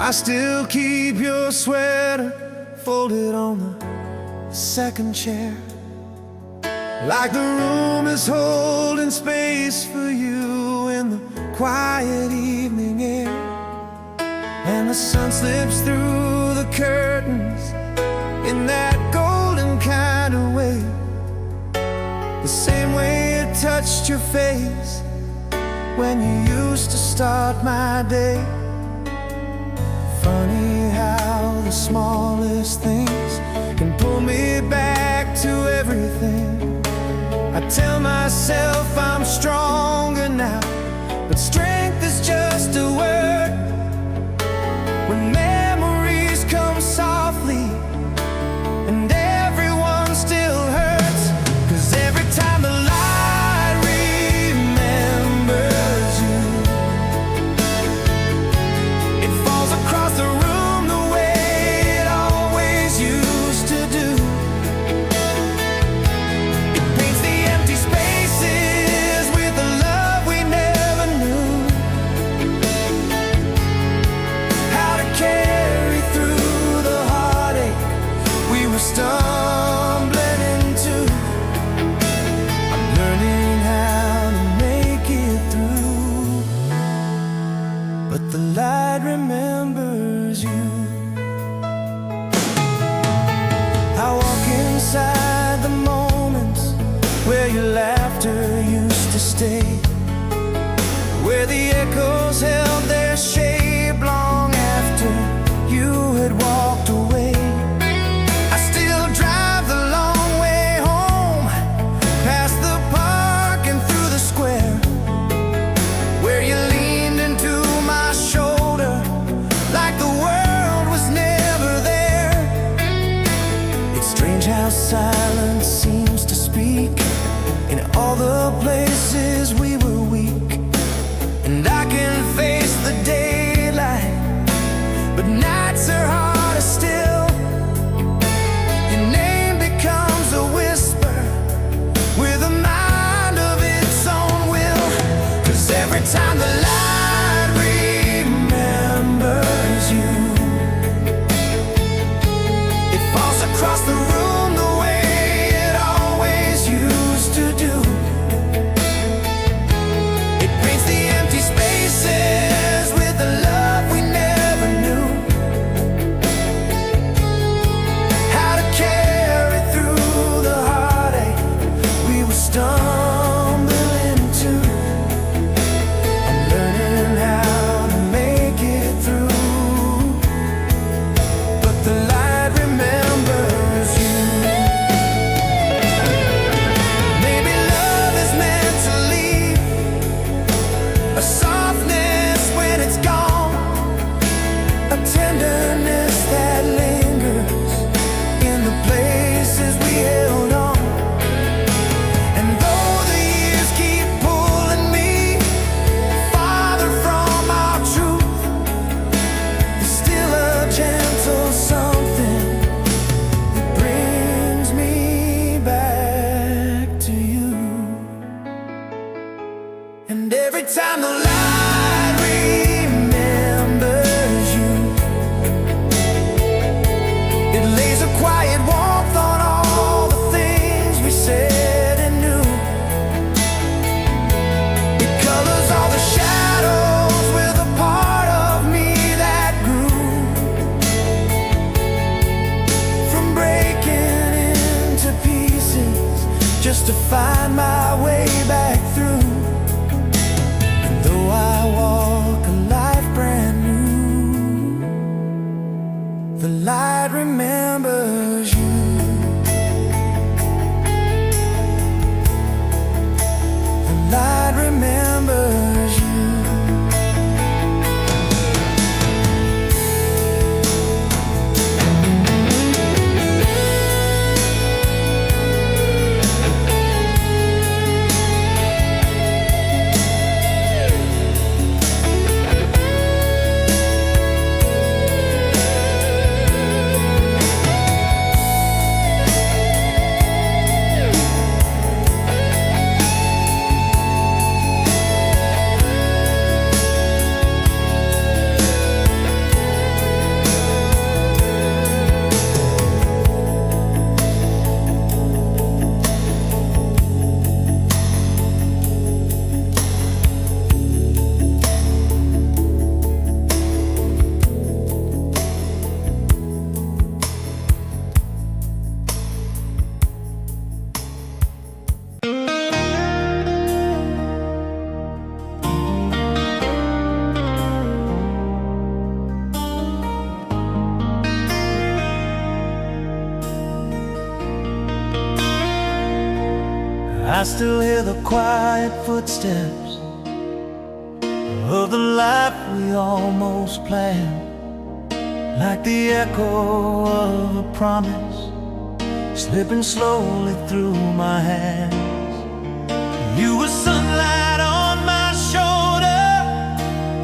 I still keep your sweater folded on the second chair, like the room is holding space for you in the quiet evening air. And the sun slips through the curtains in that golden kind of way, the same way it touched your face when you used to start my day. Funny how the smallest things can pull me back to everything. I tell myself I'm stronger now, but strength is just a word when memories come softly and everyone still hurts. 'Cause every time the light remembers you, it falls across the room the way it always used to do. It paints the empty spaces with a love we never knew how to carry through the heartache we were stumbling into. I'm learning how to make it through, but the light remembers you. I walk inside the moments where your laughter used to stay, where the echoes held their shape long after you had walked away. I still drive the long way home, past the park and through the square, where you leaned into my shoulder like the world I still hear the quiet footsteps of the life we almost planned, like the echo of a promise slipping slowly through my hands. You were sunlight on my shoulder,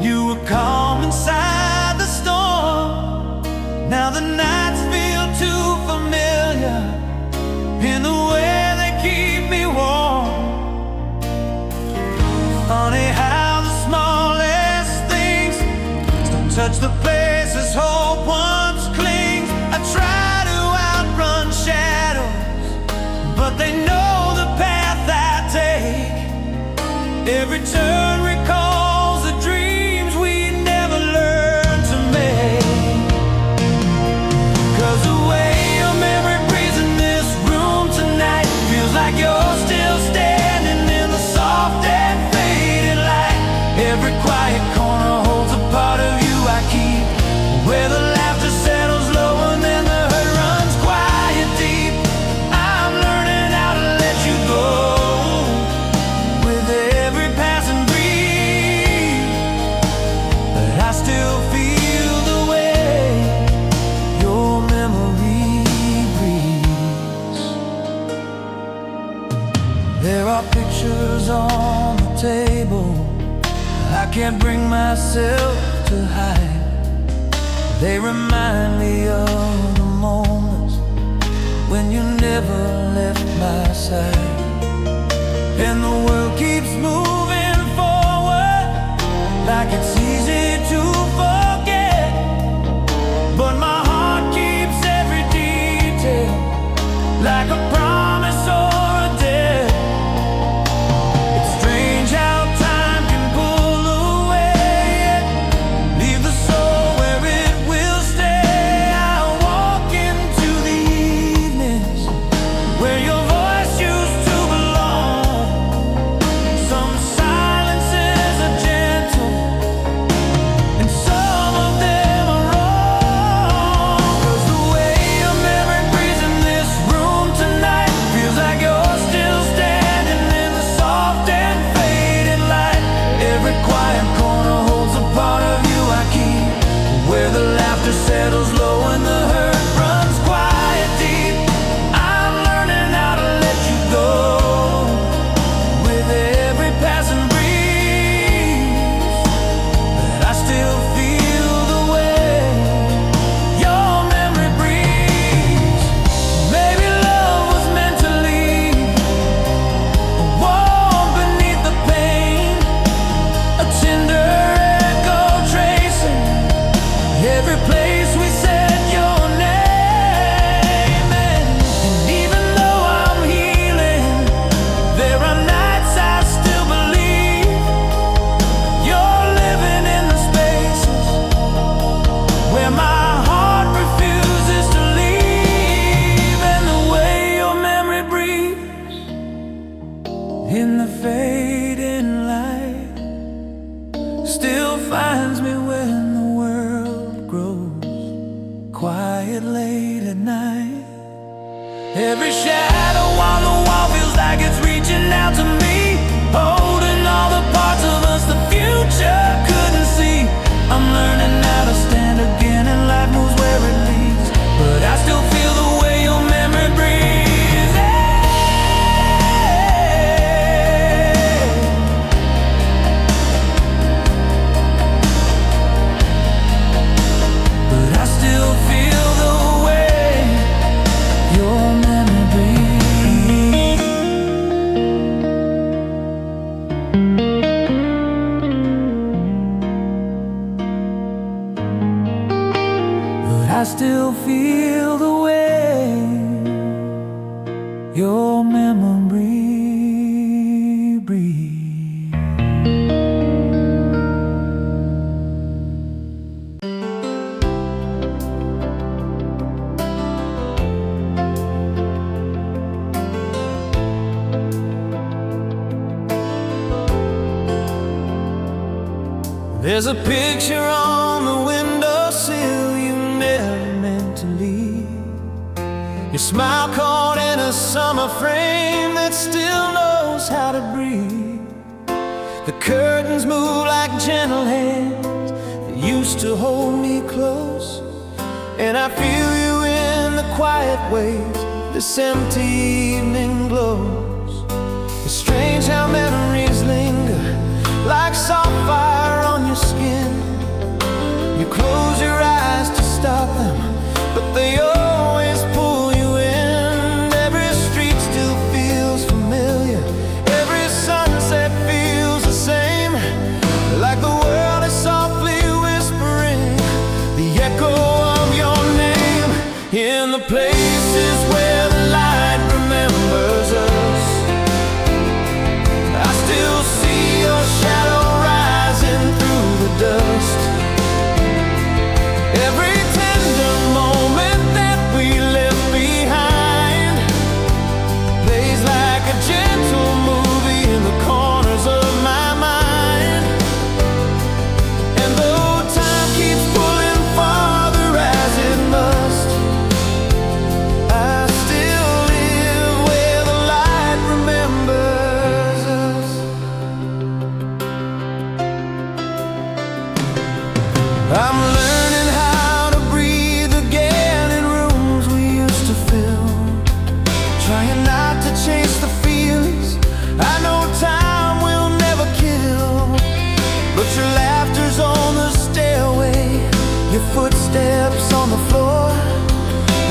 you were calm inside the storm. Now the nights feel too familiar in the way they keep me warm. Funny how the smallest things still touch the places hope once clings. I try to outrun shadows, but they know the path I take. Every turn recalls the dreams we never learned to make. 'Cause the way your memory breathes in this room tonight feels like you're still standing in the soft and faded light. Every quiet corner holds a part of you I keep, where the laughter settles low and then the hurt runs quiet deep. I'm learning how to let you go with every passing breeze, but I still feel the way your memory breathes. There are pictures on the table I can't bring myself to hide. They remind me of the moments when you never left my side. And the world keeps moving forward like it's easy to forget, but my heart keeps every detail like a promise or a debt. It's strange how time can pull away and leave the soul where it will stay. I walk into the evenings where your voice used to belong. Some silences are gentle and some of them are wrong. 'Cause the way your memory breathes in this room tonight feels like you're still standing in the soft and faded light. Every quiet corner holds a part of you I keep, where the laughter settles low and the hurt runs quiet deep. I'm learning how to let you go with every passing breeze, but I still feel the way your memory breathes. Maybe love was meant to leave, a warm beneath the pain, a tender echo tracing every place we said your name. And even though I'm healing, there are nights I still believe you're living in the spaces where my heart refuses to leave. And the way your memory breathes in the fading light still finds me when the world grows quiet late at night. Every shadow on the wall feels like it's reaching out to me, holding all the parts of us the future couldn't see. I'm learning how to stand again and life moves where it leads, but I still feel the way your memory breathes. But I still feel the way your memory breathes. But I still feel the way your memory breathes. There's a picture on the windowsill you never meant to leave. Your smile caught in a summer frame that still knows knows how to breathe. The curtains move like gentle hands that used to hold me close, and I feel you in the quiet ways this empty evening glows. It's strange how memories linger like soft fire on your skin. You close your eyes to stop them, but they always pull you in. Every street still feels familiar, every sunset feels the same, like the world is softly whispering the echo of your name. In the places where the light remembers us, I still see your shadow rising through the dust. Every tender moment that we left behind plays like a gentle movie in the corners of my mind. And though time keeps pulling farther as it must, I still live where the light remembers us. I'm learning how to breathe again in rooms we used to fill, trying not to chase the feelings I know time will never kill. But your laughter's on the stairway, your footsteps on the floor,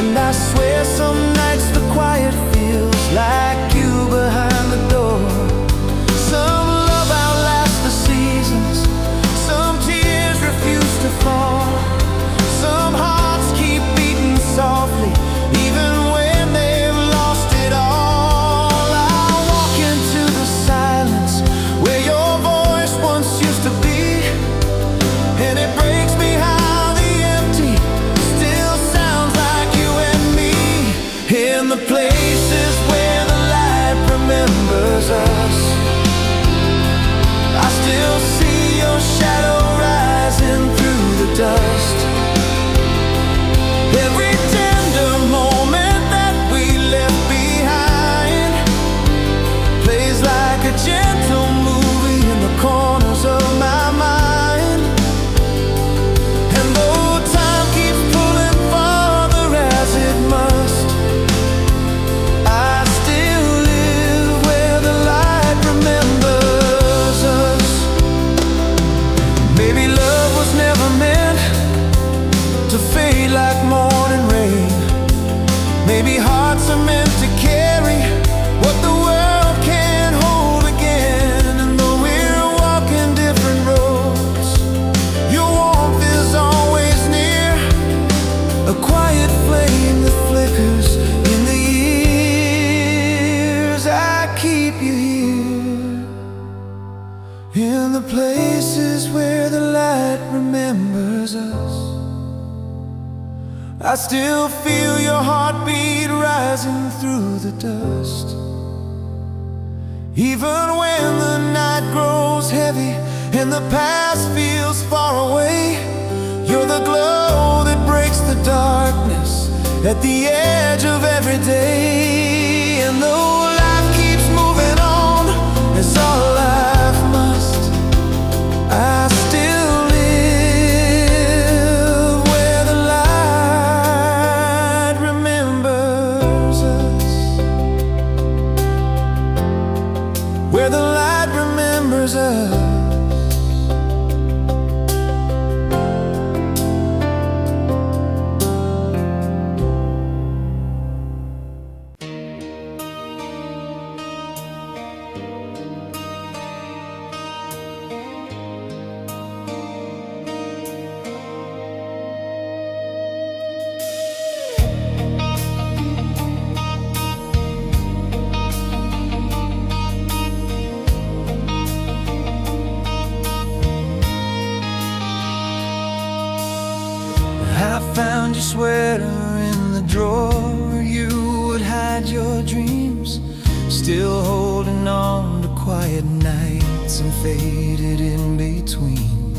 and I swear some nights the quiet feels like you behind the door. Some love outlasts the seasons, some tears refuse to fall, some hearts keep beating softly even when they've lost it all. I walk into the silence where your voice once used to be, and it breaks me how the empty still sounds like you and me. In the places where the light remembers us, I still see your shadow rising through the dust. Every tender moment that we left behind plays like a gentle movie in the corners of my mind. And though time keeps pulling farther as it must, I still live where the light remembers us. Maybe love was never meant to fade like morning rain. Maybe hearts are meant to carry what the world can't hold again. And though we're walking different roads, your warmth is always near, a quiet flame that flickers in the years. I keep you here in the places where the light remembers us. I still feel your heartbeat rising through the dust. Even when the night grows heavy and the past feels far away, you're the glow that breaks the darkness at the edge of every day. And though life keeps moving on, as all life must, I still live where the light remembers us, where the light remembers us. I found your sweater in the drawer where you would hide your dreams, still holding on to quiet nights and faded in between.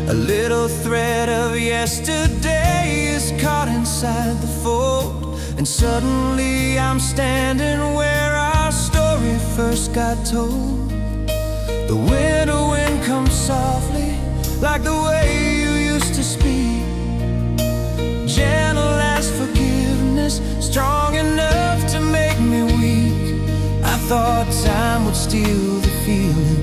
A little thread of yesterday is caught inside the fold, and suddenly I'm standing where our story first got told. The winter wind comes softly, like the way you used to speak, gentle as forgiveness, strong enough to make me weak. I thought time would steal the feeling,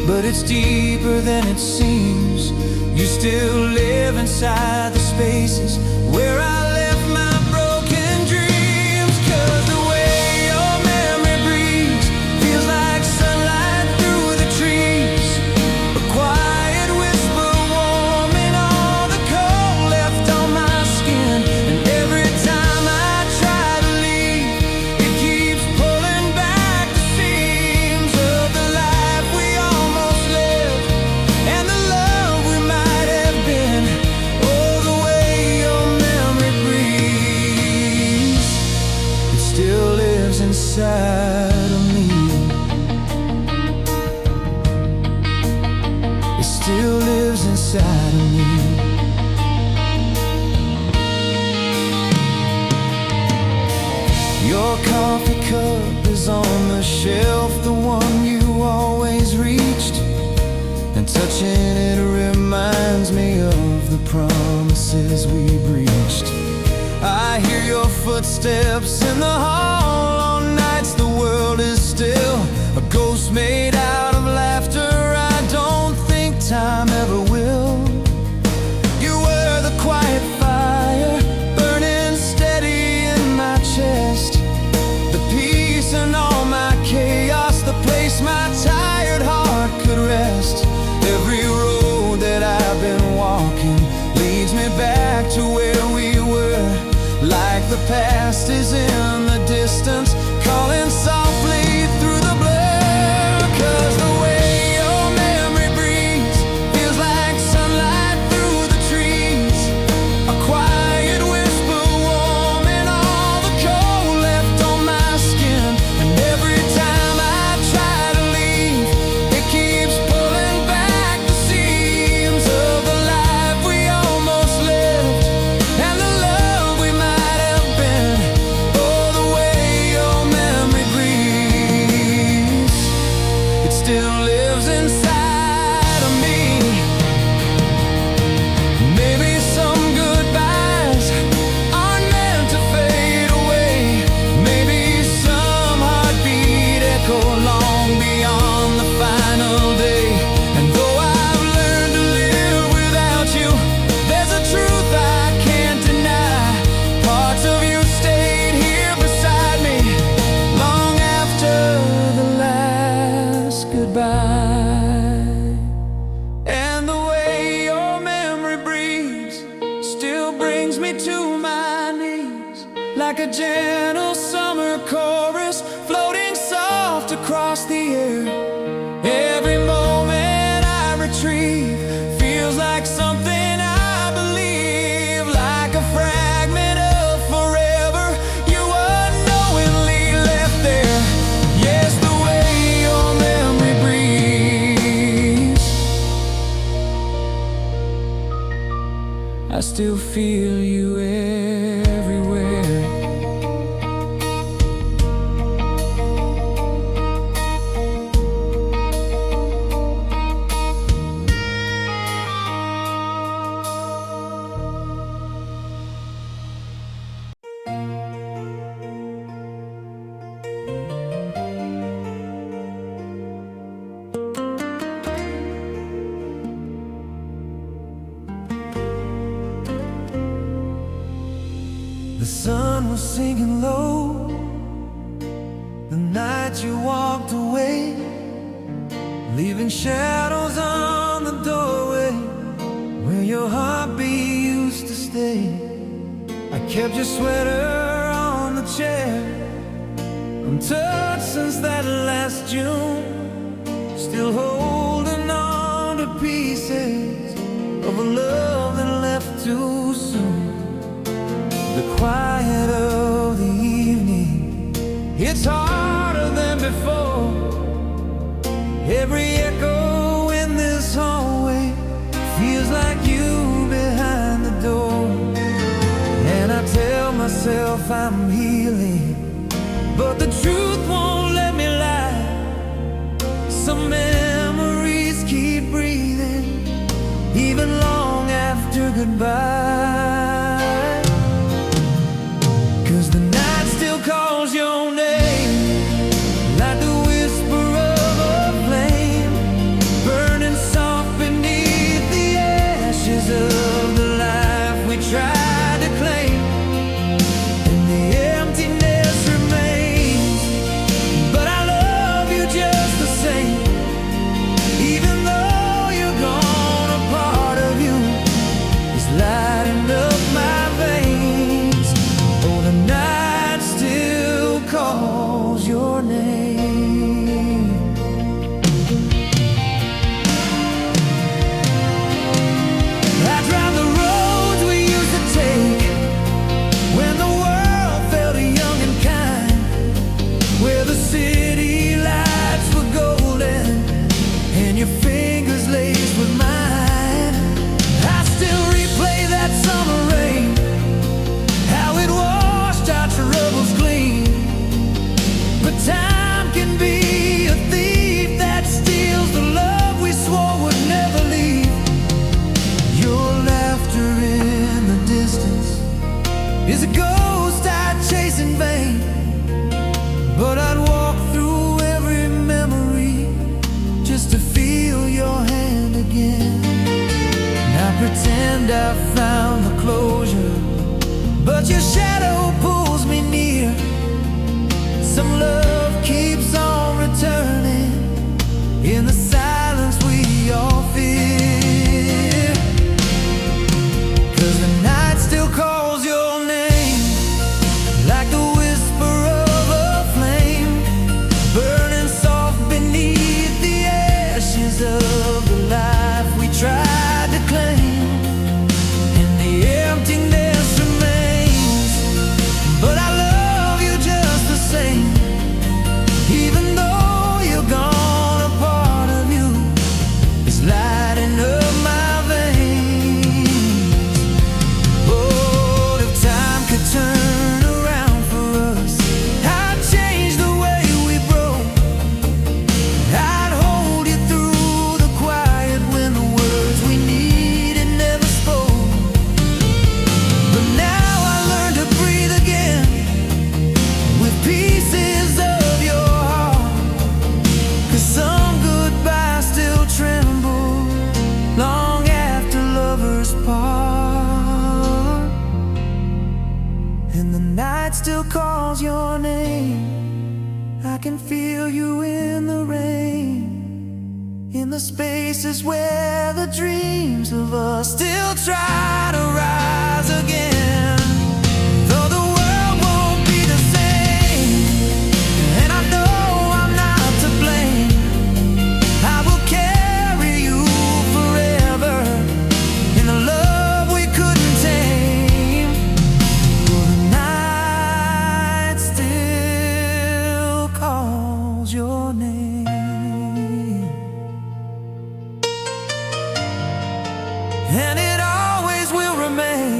but it's deeper than it seems. You still live inside the spaces where I left my broken dreams. 'Cause the way your memory breathes feels like sunlight through the trees, a quiet whisper warming all the cold left on my skin. And every time I try to leave, it keeps pulling back the seams of the life we almost lived and the love we might have been. Oh, the way your memory breathes, it still lives inside of me. It still lives inside of me. Your coffee cup is on the shelf, the one you always reached, and touching it reminds me of the promises we breached. I hear your footsteps in the hall on nights the world is still, a ghost made out of laughter. I don't think time ever will. You were the quiet fire burning steady in my chest, the peace in all my chaos, the place my tired heart could rest. Every road that I've been walking leads me back to where we were, like the past is in the distance, calling softly through the blur. 'Cause the way your memory breathes feels like sunlight through the trees, a quiet whisper warming all the cold left on my skin. And every time I try to leave, it keeps pulling back the seams of the life we almost lived and the love we might have been. Oh, the way your memory breathes, it still lives inside of me. Maybe some goodbyes aren't meant to fade away. Maybe some heartbeat echo long beyond the final day. And though I've learned to live without you, there's a truth I can't deny. Parts of you stayed here beside me long after the last goodbye. And the way your memory breathes still brings me to my knees, like a gentle summer chorus floating soft across the air. Every moment I retrieve feels like something I believe, like a fragment of forever you unknowingly left there. Yes, the way your memory breathes, I still feel you everywhere. The sun was sinking low the night you walked away, leaving shadows on the doorway where your heartbeat used to stay. I kept your sweater on the chair, untouched since that last June, still holding on to pieces of a love that left too soon. The quiet of the evening, it's harder than before. Every echo in this hallway feels like you behind the door. And I tell myself I'm healing, but the truth won't let me lie. some memories keep breathing even long after goodbye. 'Cause the night still calls your name, like the whisper of a flame, burning soft beneath the ashes of the life we tried to claim. And the emptiness remains, but I love you just the same. Even though you're gone, a part of you is lighting up my veins. Oh, the night still calls your name. I drive the roads we used to take when the world felt young and kind, where the city lights were golden and your fingers laced with mine. I still replay that summer rain, how it washed our troubles clean. But time can be a thief that steals the love we swore would never leave. Your laughter in the distance is a ghost I'd chase in vain. But I'd walk through every memory just to feel your hand again. And I pretend I've found the closure, but your shadow pulls me near. Some love keeps on returning in the silence we all fear. 'Cause the night still calls your name, like the whisper of a flame, burning soft beneath the ashes of the life we tried to claim. And the emptiness remains, but I love you just the same. Even though you're gone, a part of you is lighting up my veins. Oh, if time could turn around for us, I'd change the way we broke. I'd hold you through the quiet when the words we needed never spoke. But now I learn to breathe again with pieces of your heart. 'Cause some goodbyes still tremble long after lovers part. And the night still calls your name, I can feel you in the rain, in the spaces where the dreams of us still try to rise again. Though the world won't be the same, and I know I'm not to blame, I will carry you forever in the love we couldn't tame. For the night still calls your name, and it always will remain.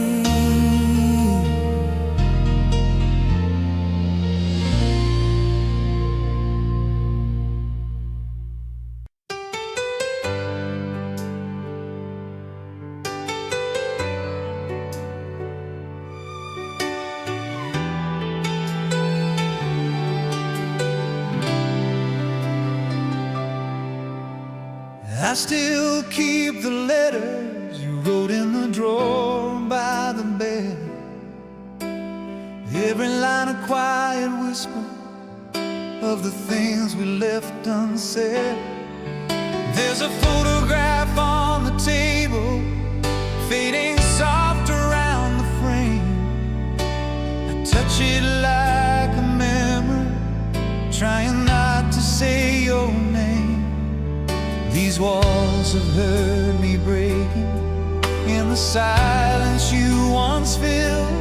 I still keep the letters you wrote in the drawer by the bed. Every line a quiet whisper of the things we left unsaid. There's a photograph on the table, fading soft around the frame. I touch it like a memory, trying not to say your name. These walls have heard me breaking in the silence you once filled.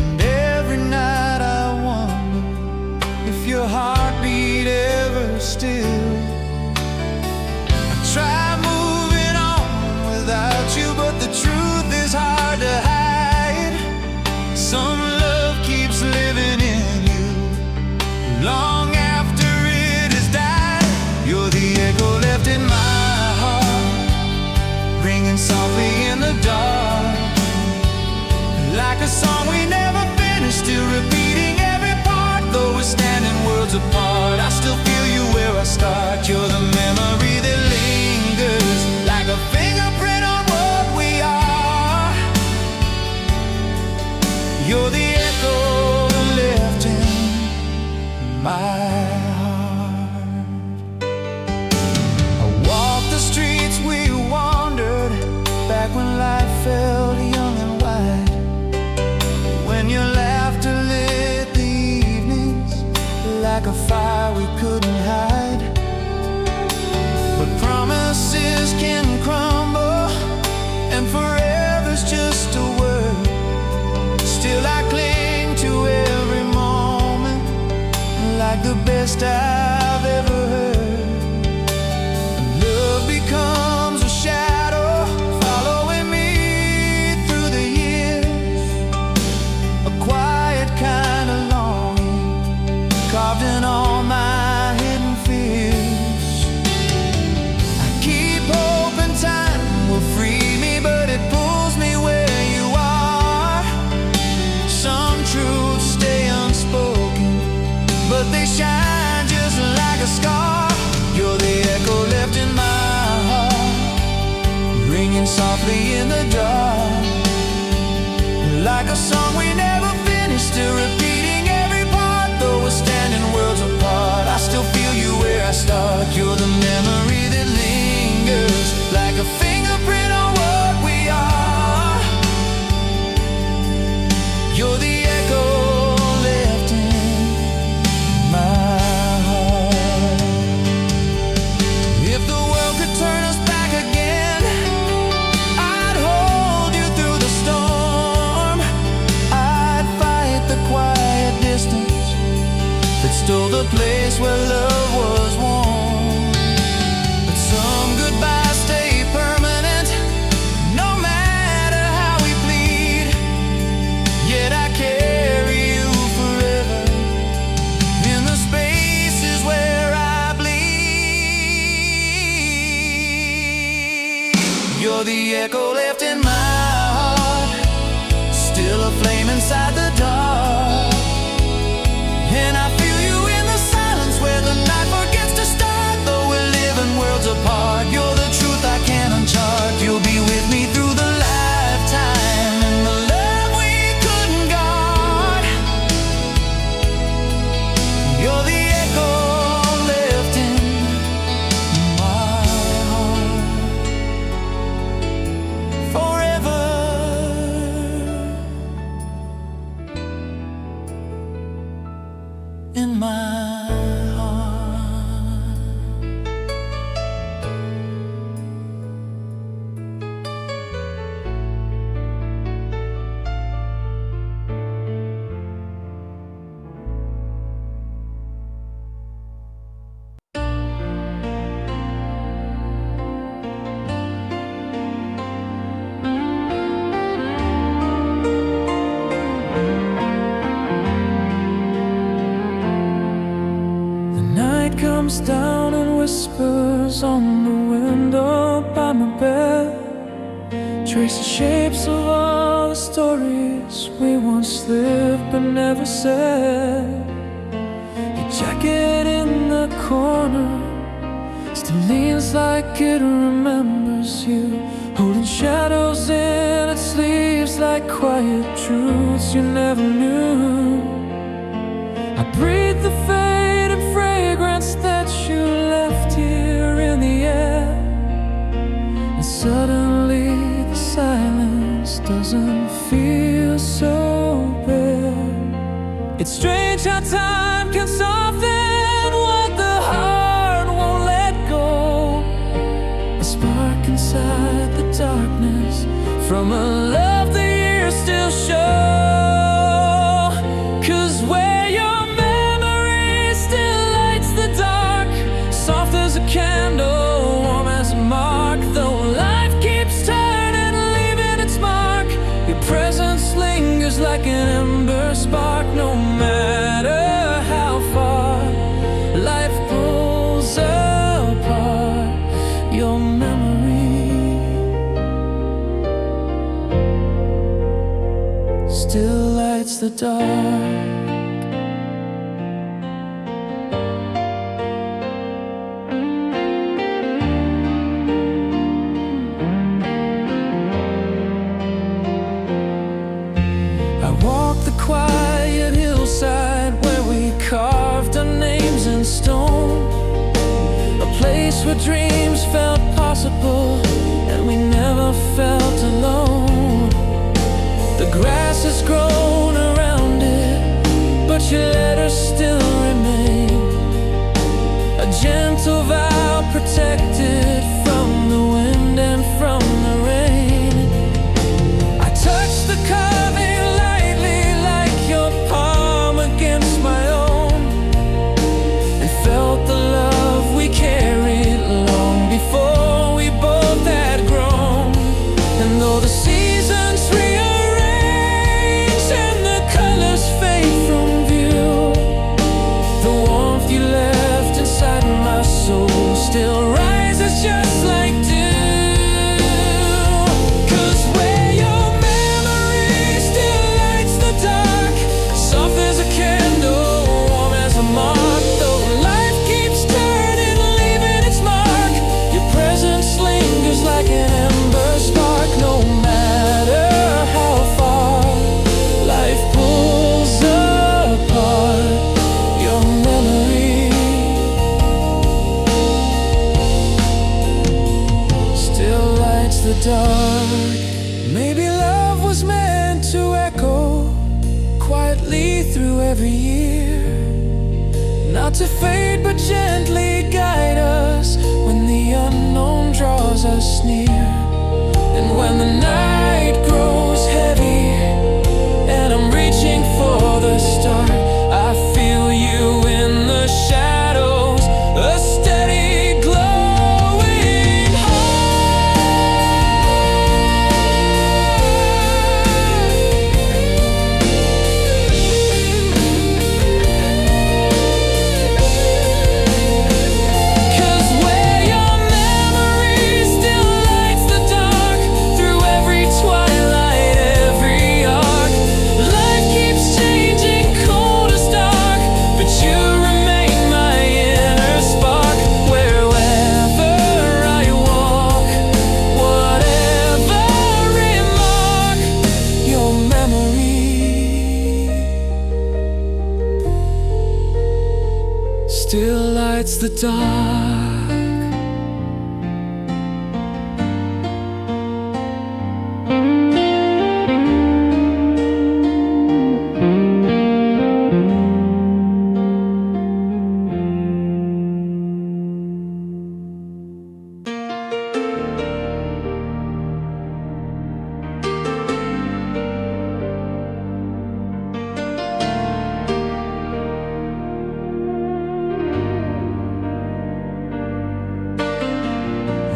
And every night I wonder if your heart beat ever still. I try moving on without you, but the truth is hard to hide. Some love keeps living in you long after it has died. softly in the dark. Like a song we never finished, still repeating every part. Though we're standing worlds apart, I still feel you where I start. You're the memory that lingers, like a fingerprint on what we are. You're the echo left in my heart. If the world could turn us back again, I'd hold you through the storm. I'd fight the quiet distance that stole the place where love was warm. But some goodbyes stay permanent, no matter how we bleed. Yet I carry you forever in the spaces where I bleed. You're the echo left in my heart, still a flame inside the dark. And I feel you in the silence where the night forgets to start. Though we're living worlds apart, you're the truth I can't unchart. You'll be with me through the lifetime and the love we couldn't guard. You're the echo left in my heart forever. In my heart. Comes down and whispers on the window by my bed, trace the shapes of all the stories we once lived but never said. Your jacket in the corner still leans like it remembers you, holding shadows in its sleeves like quiet truths you never knew. I breathe the fade and fragrance that you left here in the air, and suddenly the silence doesn't feel so bare. It's strange how time can soften what the heart won't let go. A spark inside the darkness from a love the years still show. 'Cause where your memory still lights the dark, soft as a candle, warm as a mark. Though life keeps turning, leaving its mark, your presence lingers like an ember spark. No matter how far life pulls apart, your memory still lights the dark. Quiet hillside where we carved our names in stone, a place where dreams felt possible and we never felt alone. The grass has grown around it, but your letters still remain, a gentle vow protected from the wind and from the rain. I touched the carving my own, and felt the love we carried long before we both had grown. And though the every year, not to fade but gently guide us when the unknown draws us near. And when the night grows heavy and I'm reaching for the start, I feel you in the shadows, a steady glowing still lights the dark.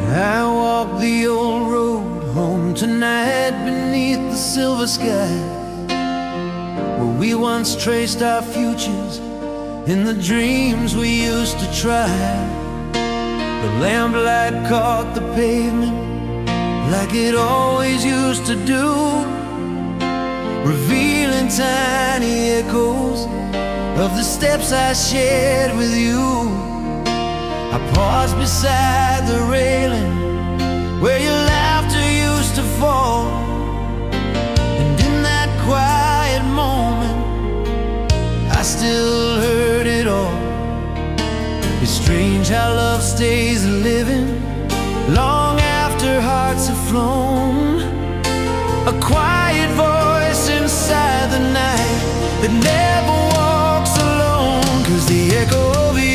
I walk the old road home tonight beneath the silver sky, where we once traced our futures in the dreams we used to try. The lamplight caught the pavement like it always used to do, revealing tiny echoes of the steps I shared with you. I paused beside the railing where your laughter used to fall, and in that quiet moment I still heard it all. It's strange how love stays living long after hearts have flown. A quiet voice inside the night that never walks alone, 'cause the echo of you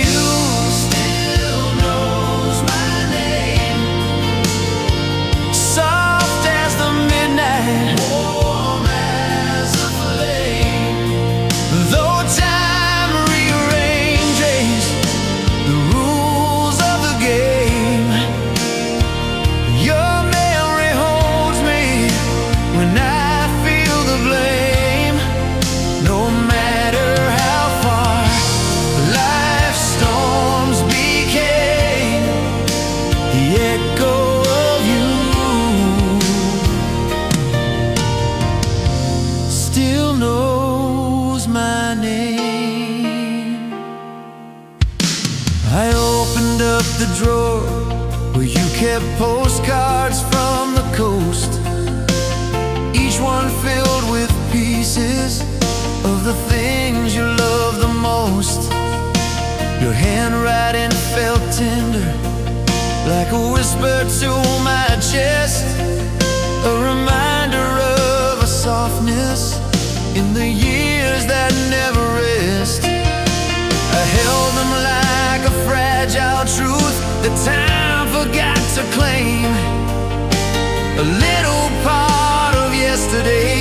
the drawer where you kept postcards from the coast, each one filled with pieces of the things you love the most. Your handwriting felt tender, like a whisper to my chest, a reminder of a softness in the years that never rest. I held them like a fragile truth that time forgot to claim. A little part of yesterday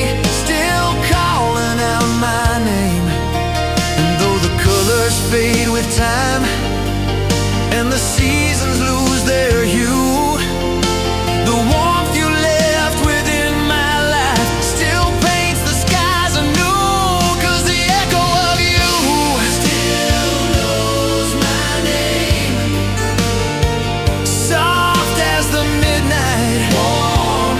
still calling out my name. And though the colors fade with time and the seasons lose their hue, the warmth you left within my life still paints the skies anew. 'Cause the echo of you still knows my name, soft as the midnight, warm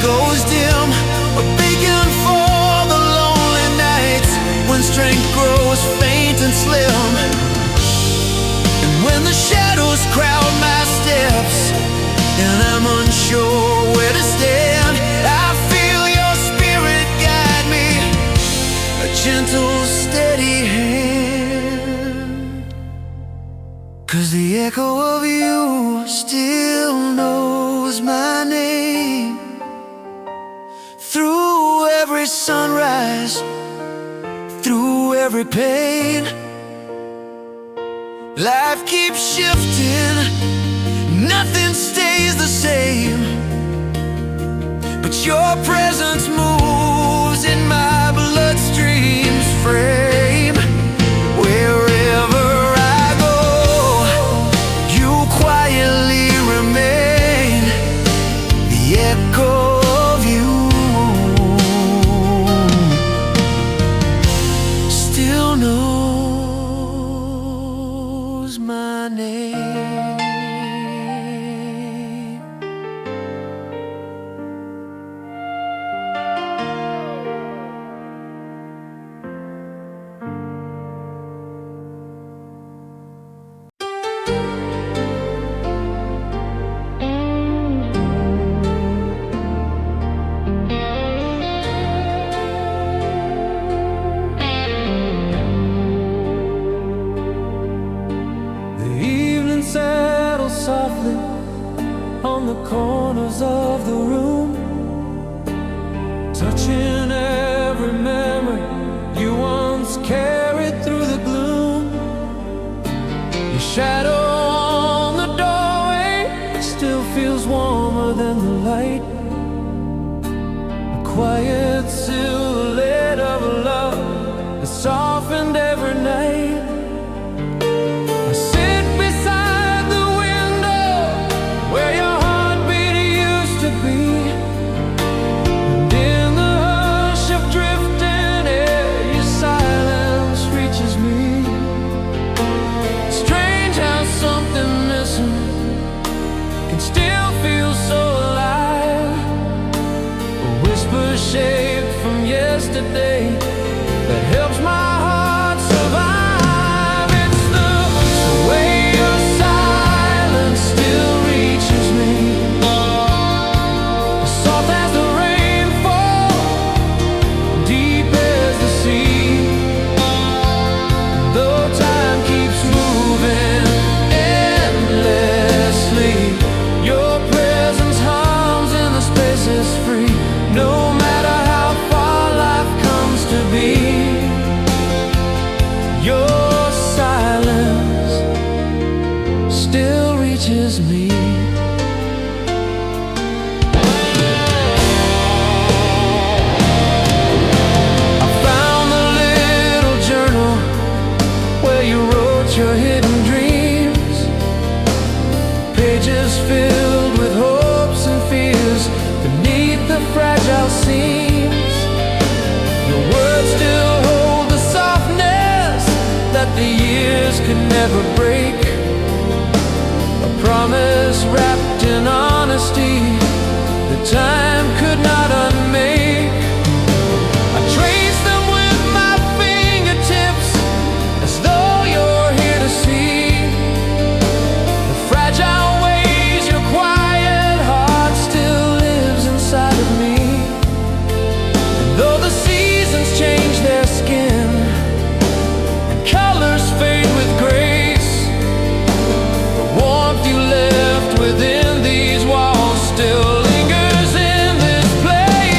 goes dim, a beacon for the lonely nights when strength grows faint and slim. And when the shadows crowd my steps and I'm unsure where to stand, I feel your spirit guide me, a gentle, steady hand. 'Cause the echo of you still knows my name. Through every sunrise, through every pain, life keeps shifting, nothing stays the same. But your presence moves in my bloodstream's frame. Wherever I go, you quietly remain, the echo of you still knows my name. Settle softly on the corners of the room, touching every memory you once carried through the gloom. Your shadow on the doorway still feels warmer than the light, a quiet silhouette of a love that softened every night. I sit beside the window where your heartbeat used to be, and in the hush of drifting air, your silence reaches me. Strange how something missing can still feel so alive, a whisper shaped from yesterday that helps my heart survive. It's the way your silence still reaches me, soft as the rainfall, deep as the sea. Though time keeps moving endlessly, your presence hums in the spaces free. No matter how far life comes to be, your silence still reaches me. I found the little journal where you wrote your hidden dreams, pages filled with hopes and fears beneath the fragile seams. Your words still hold the softness that the years could never break, a promise wrapped in honesty that time could not unmake. I trace them with my fingertips as though you're here to see the fragile ways your quiet heart still lives inside of me. And though the seasons change their skin and colors fade with grace, the warmth you left within these walls still lingers in this place.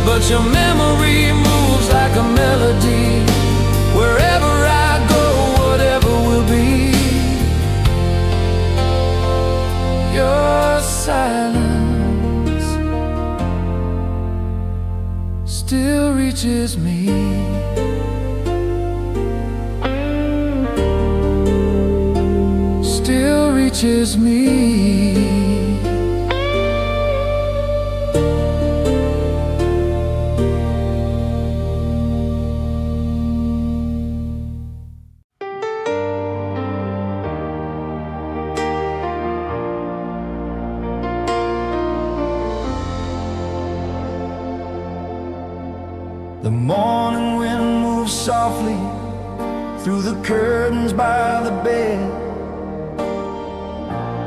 but your memory moves like a melody. Wherever I go, whatever will be, your silence still reaches me. Still reaches me. The morning wind moves softly through the curtains by the bed,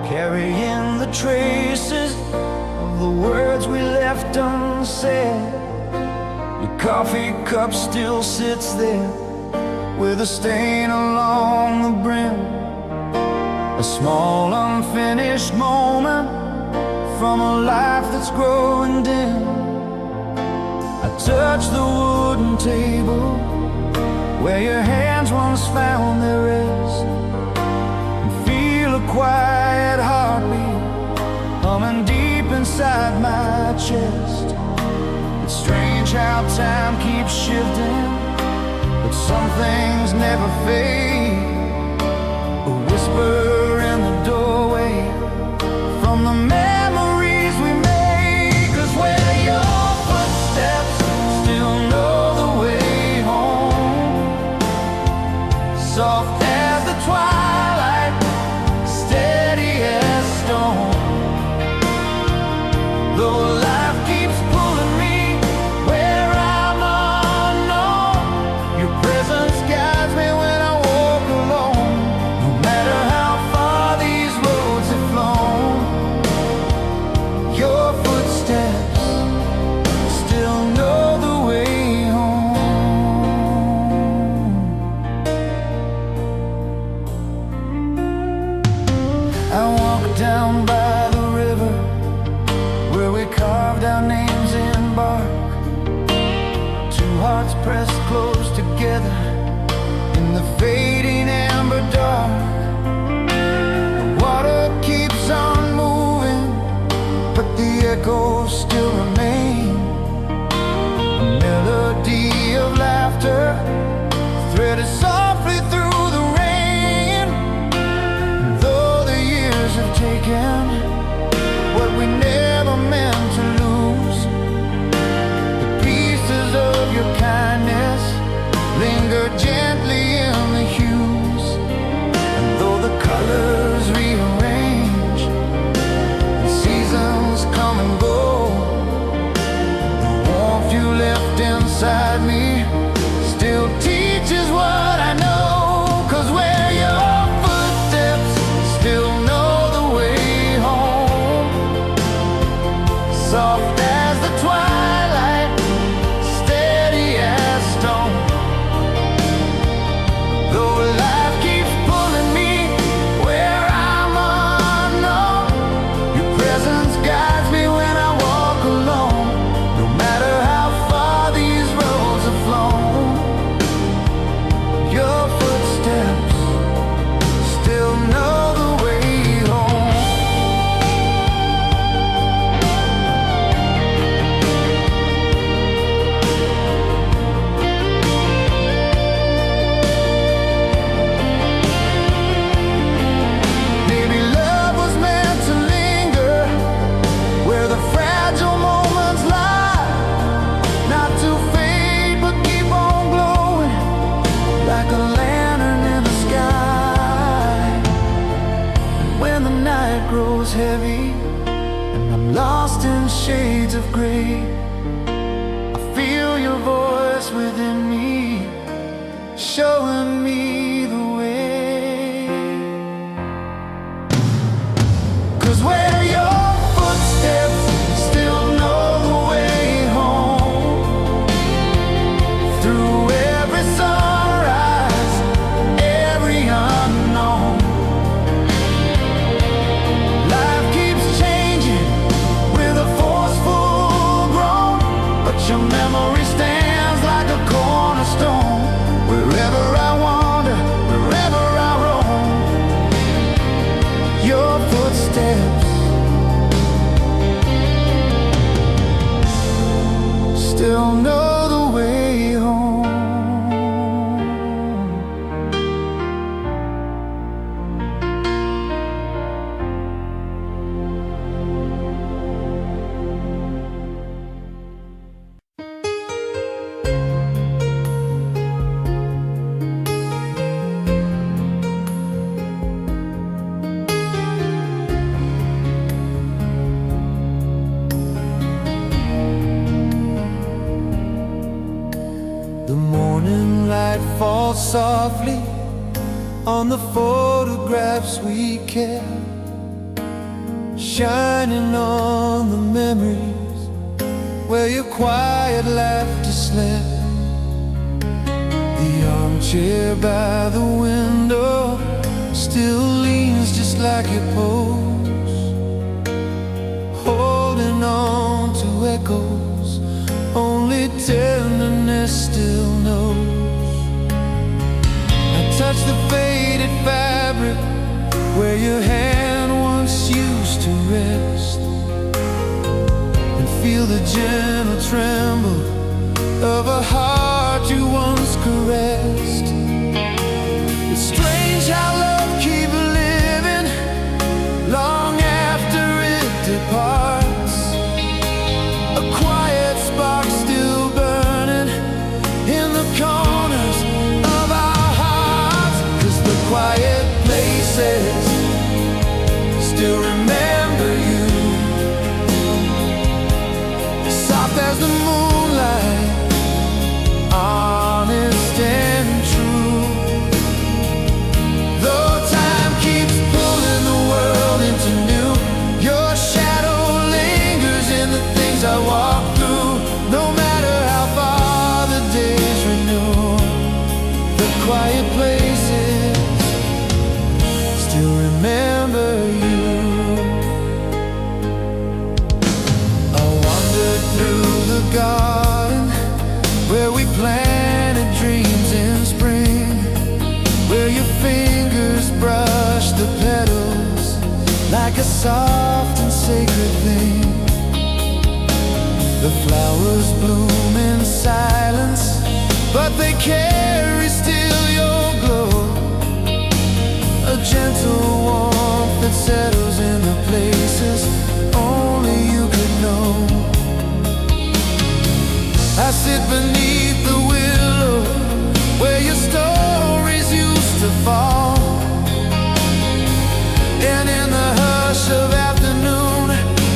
carrying the traces of the words we left unsaid. Your coffee cup still sits there with a stain along the brim, a small unfinished moment from a life that's growing dim. I touch the wooden table where your hands once found their rest, and feel a quiet heartbeat humming deep inside my chest. It's strange how time keeps shifting, but some things never fade. A whisper in the doorway from the memories we made. 'Cause where your footsteps still know the way home, soft as the twilight, steady as stone. Though life keeps pulling me where I'm unknown, your presence guides me when I walk alone. No matter how far these roads have flown, your footsteps still know the way home. I walk down by the river where we carved our names in bark, two hearts pressed close together in the fading amber dark. The water keeps on moving, but the echoes still remain. A melody of laughter threaded softly through the rain. And though the years have taken what we never meant to lose, the pieces of your kindness linger gently in the hues. And though the colors rearrange and seasons come and go, the warmth you left inside me still teaches what I know. 'Cause where your footsteps still know the way home, soft as the twilight, steady as stone. Though life keeps pulling me where I'm unknown, your presence guides me when I walk alone. No matter how far these roads have flown, your footsteps still know the way home. Maybe love was meant to linger where the fragile moments lie, not to fade but keep on glowing like a lantern in the sky. When the night grows heavy and I'm lost in shades of gray, I feel your voice within me, showing me the way. 'Cause where your footsteps still know the way home, through every sunrise, every unknown. Life keeps changing with a forceful groan, but your your footsteps. Still know the way home. The morning light falls softly on the photographs we kept, shining on the memories where your quiet laughter slept. The armchair by the window still leans just like your pose, holding on to echoes only tenderness still knows. I touch the faded fabric where your hand once used to rest, and feel the gentle tremble of a heart you once caressed. It's strange how love keeps living long after it departs. A quiet spark still burning in the corners of our hearts. 'Cause the quiet places still remember you, soft as the moonlight, honest and true. Though time keeps pulling the world into new, your shadow lingers in the things I walk through. No matter how far the days renew, the quiet places still remember you. I wandered through the garden where we planted dreams in spring, where your fingers brush the petals like a soft and sacred thing. The flowers bloom in silence, but they carry still your glow, a gentle warmth that settles in the places only you could know. I sit beneath the willow where your stories used to fall, and in the hush of afternoon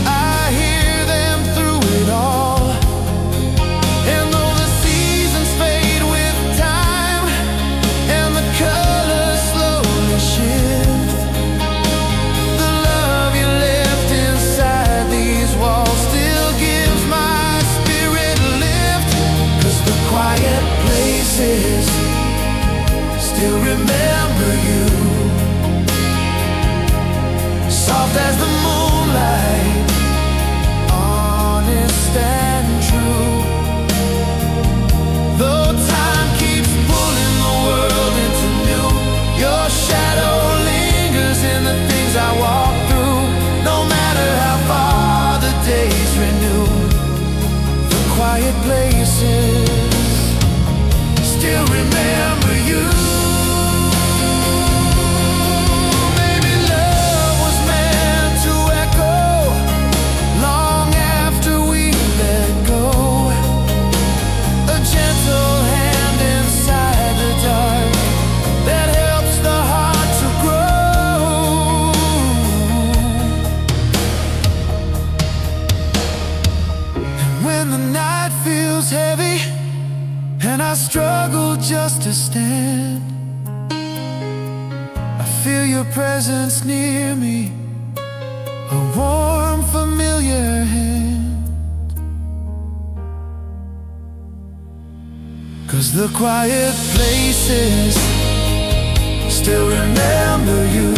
I hear them through it all. And though the seasons fade with time and the colors slowly shift, the love you left inside these walls still gives my spirit lift. 'Cause the quiet places still remember you, soft as the moonlight, honest and true. Though time keeps pulling the world into new, your shadow lingers in the things I walk through. No matter how far the days renew, the quiet places still remember you. Maybe love was meant to echo long after we let go, a gentle hand inside the dark that helps the heart to grow. And when the night feels heavy and I struggle just to stand, I feel your presence near me, a warm familiar hand. 'Cause the quiet places still remember you,